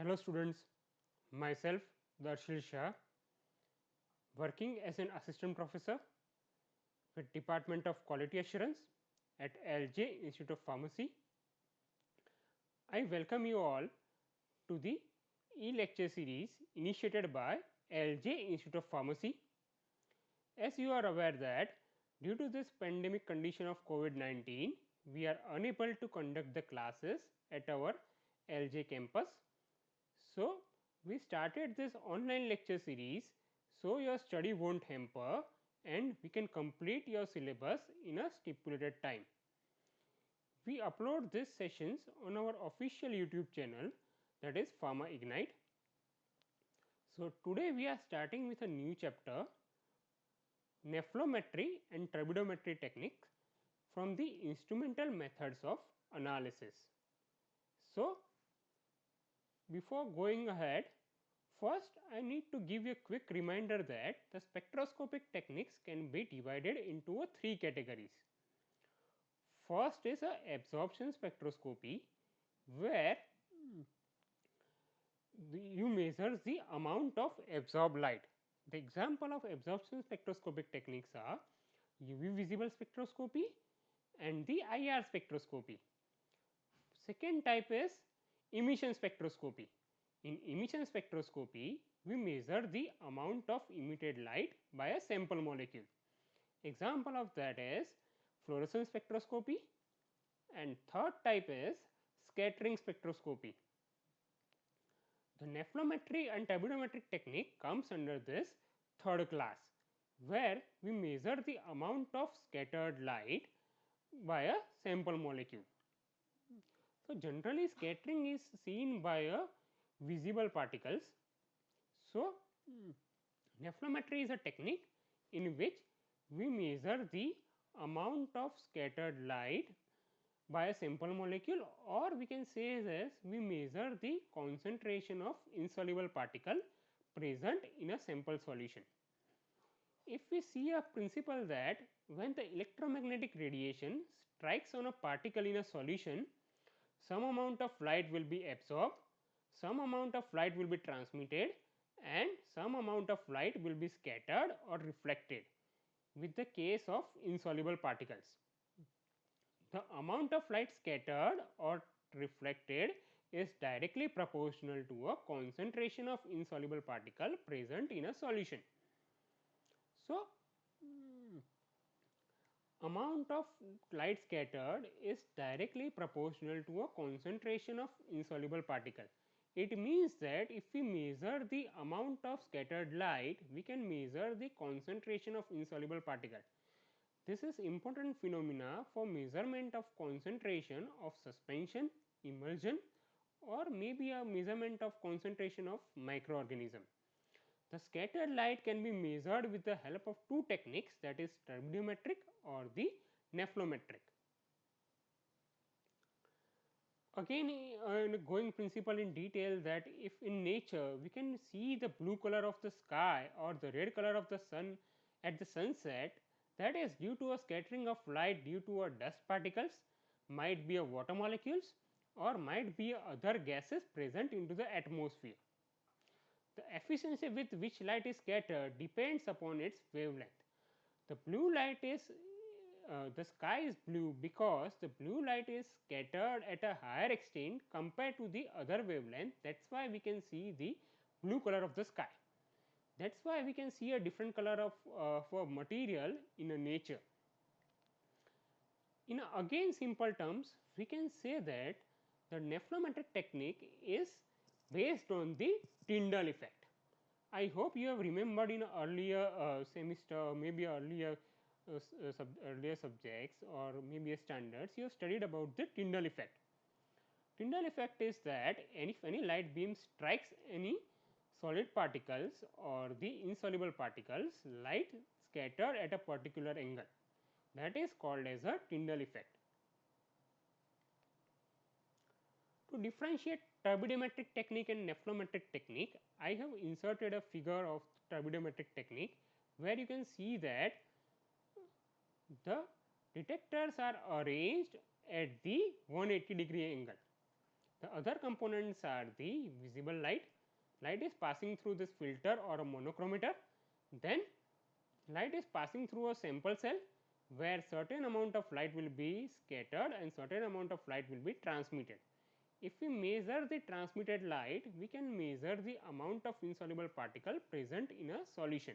Hello students, myself Darshil Shah, working as an assistant professor with Department of Quality Assurance at LJ Institute of Pharmacy. I welcome you all to the e-lecture series initiated by LJ Institute of Pharmacy. As you are aware that due to this pandemic condition of COVID-19, we are unable to conduct the classes at our LJ campus. So, we started this online lecture series so your study won't hamper and we can complete your syllabus in a stipulated time. We upload these sessions on our official YouTube channel, that is Pharma Ignite. So, today we are starting with a new chapter, nephrometry and turbidometry techniques from the instrumental methods of analysis. So, before going ahead, first I need to give you a quick reminder that the spectroscopic techniques can be divided into three categories. First is a absorption spectroscopy, where you measure the amount of absorbed light. The example of absorption spectroscopic techniques are UV visible spectroscopy and the IR spectroscopy. Second type is emission spectroscopy. In emission spectroscopy, we measure the amount of emitted light by a sample molecule. Example of that is fluorescence spectroscopy, and third type is scattering spectroscopy. The nephrometry and turbidometric technique comes under this third class, where we measure the amount of scattered light by a sample molecule. So, generally scattering is seen by a visible particles. So, nephrometry is a technique in which we measure the amount of scattered light by a sample molecule, or we can say as we measure the concentration of insoluble particle present in a sample solution. If we see a principle that when the electromagnetic radiation strikes on a particle in a solution, some amount of light will be absorbed, some amount of light will be transmitted, and some amount of light will be scattered or reflected with the case of insoluble particles. The amount of light scattered or reflected is directly proportional to a concentration of insoluble particle present in a solution. So, amount of light scattered is directly proportional to a concentration of insoluble particle. It means that if we measure the amount of scattered light, we can measure the concentration of insoluble particle. This is important phenomena for measurement of concentration of suspension, emulsion, or maybe a measurement of concentration of microorganism. The scattered light can be measured with the help of two techniques, that is turbidometric or the nephrometric. Again, going principle in detail, that if in nature we can see the blue color of the sky or the red color of the sun at the sunset, that is due to a scattering of light due to a dust particles, might be a water molecules, or might be other gases present into the atmosphere. The efficiency with which light is scattered depends upon its wavelength. The blue light is the sky is blue because the blue light is scattered at a higher extent compared to the other wavelength. That is why we can see the blue color of the sky. That is why we can see a different color of a material in a nature. In again simple terms, we can say that the nephrometric technique is based on the Tyndall effect. I hope you have remembered in earlier semester, maybe earlier subjects, or maybe standards, you have studied about the Tyndall effect. Tyndall effect is that if any light beam strikes any solid particles or the insoluble particles, light scattered at a particular angle, that is called as a Tyndall effect. To differentiate turbidometric technique and nephrometric technique, I have inserted a figure of turbidometric technique, where you can see that the detectors are arranged at the 180 degree angle. The other components are the visible light. Light is passing through this filter or a monochromator. Then light is passing through a sample cell where certain amount of light will be scattered and certain amount of light will be transmitted. If we measure the transmitted light, we can measure the amount of insoluble particle present in a solution.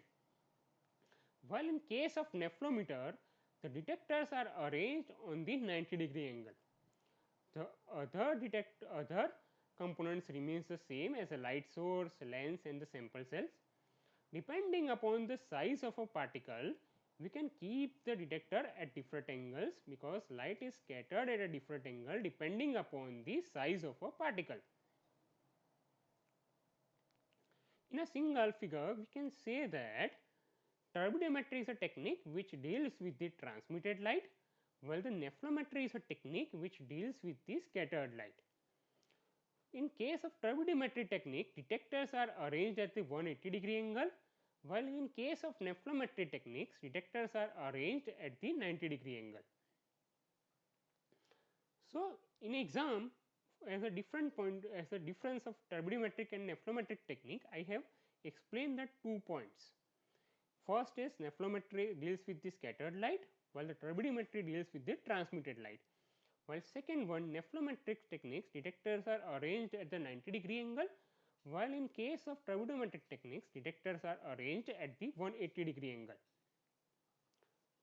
While in case of nephelometer, the detectors are arranged on the 90-degree angle. The other components remains the same as a light source, lens and the sample cells. Depending upon the size of a particle, we can keep the detector at different angles because light is scattered at a different angle depending upon the size of a particle. In a single figure, we can say that turbidimetry is a technique which deals with the transmitted light, while the nephelometry is a technique which deals with the scattered light. In case of turbidimetry technique, detectors are arranged at the 180-degree angle, while in case of nephelometry techniques, detectors are arranged at the 90-degree angle. So, in exam, as a difference of turbidimetric and nephelometric technique, I have explained that 2 points. First is nephelometry deals with the scattered light, while the turbidimetry deals with the transmitted light. While second one, nephelometric techniques, detectors are arranged at the 90-degree angle, while in case of turbidimetric techniques, detectors are arranged at the 180-degree angle.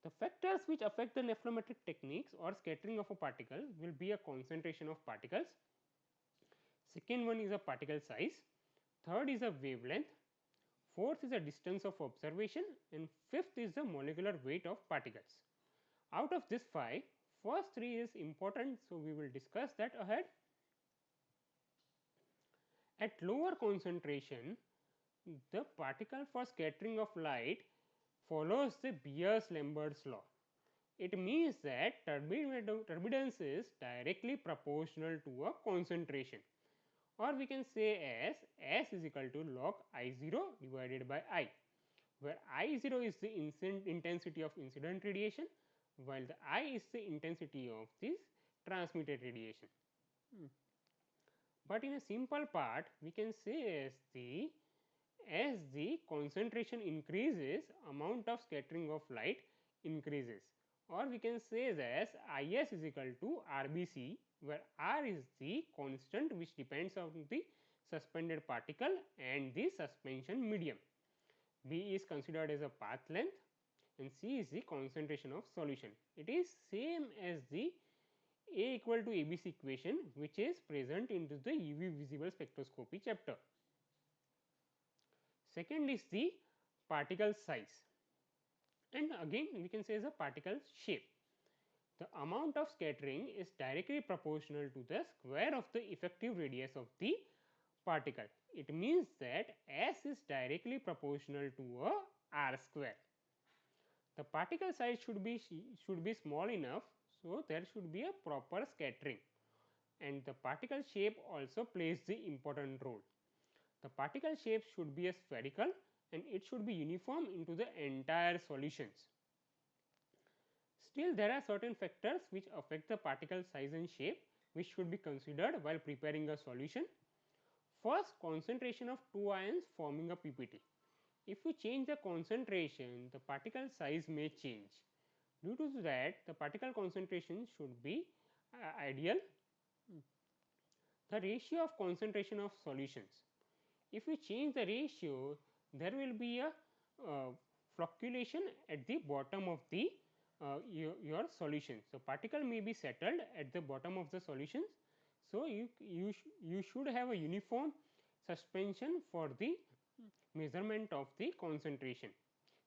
The factors which affect the nephelometric techniques or scattering of a particle will be a concentration of particles. Second one is a particle size. Third is a wavelength. Fourth is a distance of observation, and fifth is the molecular weight of particles. Out of this 5, first 3 is important, so we will discuss that ahead. At lower concentration, the particle for scattering of light follows the Beer-Lambert's law. It means that turbidence is directly proportional to a concentration, or we can say as S is equal to log I0 divided by I, where I0 is the intensity of incident radiation, while the I is the intensity of this transmitted radiation. But in a simple part, we can say as the concentration increases, amount of scattering of light increases, or we can say as Is is equal to RBC, where R is the constant which depends on the suspended particle and the suspension medium. B is considered as a path length and C is the concentration of solution. It is same as the A equal to ABC equation which is present into the UV visible spectroscopy chapter. Second is the particle size, and again we can say as a particle shape. The amount of scattering is directly proportional to the square of the effective radius of the particle. It means that S is directly proportional to a R square. The particle size should be small enough, so there should be a proper scattering, and the particle shape also plays the important role. The particle shape should be a spherical and it should be uniform into the entire solutions. Still, there are certain factors which affect the particle size and shape which should be considered while preparing a solution. First, concentration of 2 ions forming a PPT. If we change the concentration, the particle size may change. Due to that, the particle concentration should be ideal. The ratio of concentration of solutions. If we change the ratio, there will be a flocculation at the bottom of the your solution. So, particle may be settled at the bottom of the solutions. So, you should have a uniform suspension for the measurement of the concentration.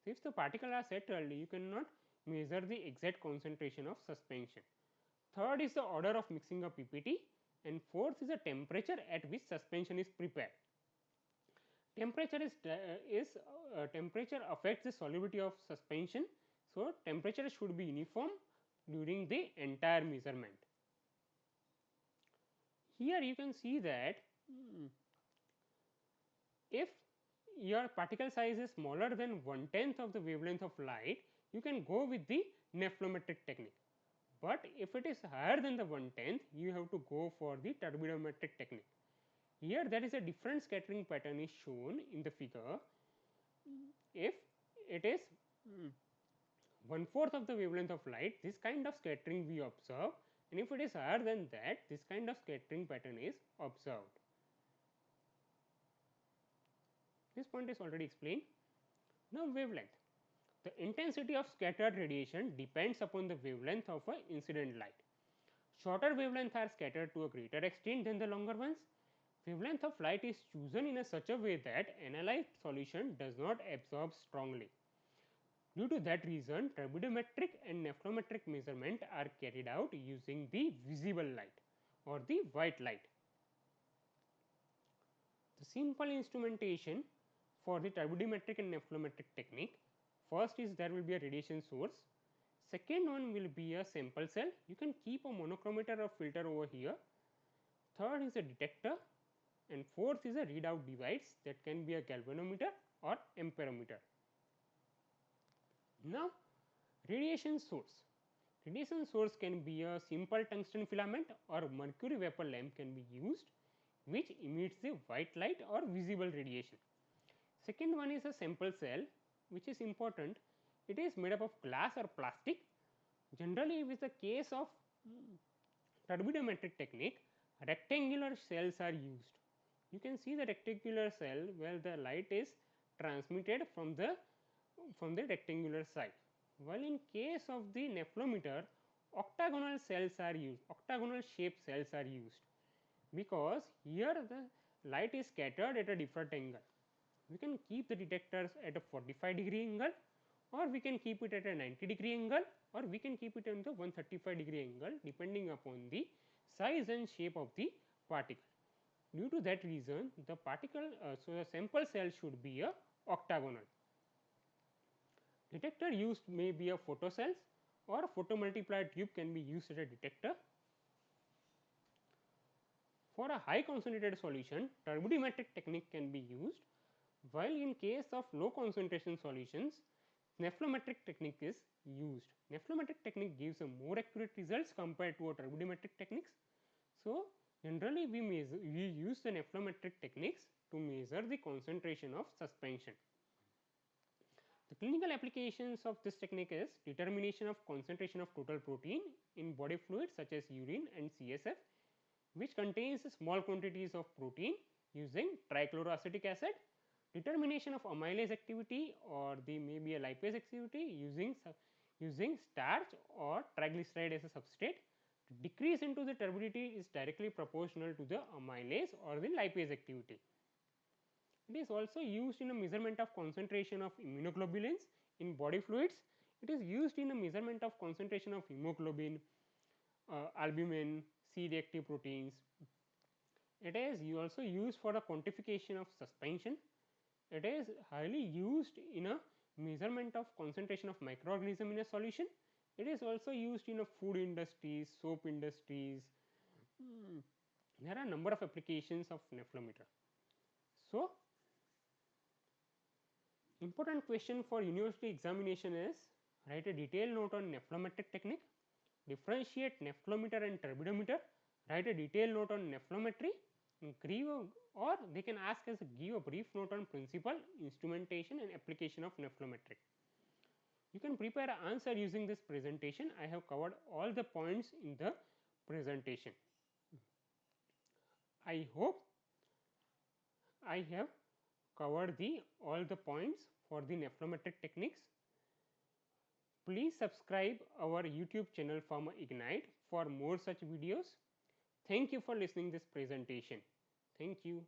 So, if the particle are settled, you cannot measure the exact concentration of suspension. Third is the order of mixing of PPT, and fourth is the temperature at which suspension is prepared. Temperature temperature affects the solubility of suspension. So, temperature should be uniform during the entire measurement. Here you can see that if your particle size is smaller than 1/10 of the wavelength of light, you can go with the nephelometric technique. But if it is higher than the 1/10, you have to go for the turbidometric technique. Here there is a different scattering pattern is shown in the figure. If it is 1/4 of the wavelength of light, this kind of scattering we observe, and if it is higher than that, this kind of scattering pattern is observed. This point is already explained. Now wavelength. The intensity of scattered radiation depends upon the wavelength of a incident light. Shorter wavelengths are scattered to a greater extent than the longer ones. Wavelength of light is chosen in such a way that analyzed solution does not absorb strongly. Due to that reason, turbidometric and nephelometric measurement are carried out using the visible light or the white light. The simple instrumentation for the turbidometric and nephelometric technique, first is there will be a radiation source, second one will be a sample cell, you can keep a monochromator or filter over here, third is a detector, and fourth is a readout device that can be a galvanometer or amperometer. Now radiation source. Radiation source can be a simple tungsten filament or mercury vapor lamp can be used, which emits the white light or visible radiation. Second one is a sample cell, which is important. It is made up of glass or plastic. Generally with the case of turbidometric technique, rectangular cells are used. You can see the rectangular cell where the light is transmitted from the rectangular side. While in case of the nephelometer, octagonal cells are used, octagonal shaped cells are used, because here the light is scattered at a different angle. We can keep the detectors at a 45-degree angle, or we can keep it at a 90-degree angle, or we can keep it at the 135-degree angle depending upon the size and shape of the particle. Due to that reason, the particle, so the sample cell should be a octagonal. Detector used may be a photocells or a photomultiplier tube can be used as a detector. For a high concentrated solution, turbidometric technique can be used, while in case of low concentration solutions, nephelometric technique is used. Nephelometric technique gives a more accurate results compared to a turbidometric techniques. So, generally we use the nephelometric techniques to measure the concentration of suspension. The clinical applications of this technique is determination of concentration of total protein in body fluids such as urine and CSF, which contains small quantities of protein using trichloroacetic acid, determination of amylase activity or the maybe a lipase activity using starch or triglyceride as a substrate. Decrease into the turbidity is directly proportional to the amylase or the lipase activity. It is also used in a measurement of concentration of immunoglobulins in body fluids. It is used in a measurement of concentration of hemoglobin, albumin, C reactive proteins. It is also used for the quantification of suspension. It is highly used in a measurement of concentration of microorganism in a solution. It is also used in a food industries, soap industries. There are a number of applications of nephelometer. So, important question for university examination is write a detailed note on nephelometric technique, differentiate nephelometer and turbidometer, write a detailed note on nephelometry, or they can ask us give a brief note on principle, instrumentation and application of nephelometric. You can prepare an answer using this presentation. I have covered all the points in the presentation. I hope I have covered all the points for the nephelometric techniques. Please subscribe our YouTube channel PharmaIgnite for more such videos. Thank you for listening this presentation. Thank you.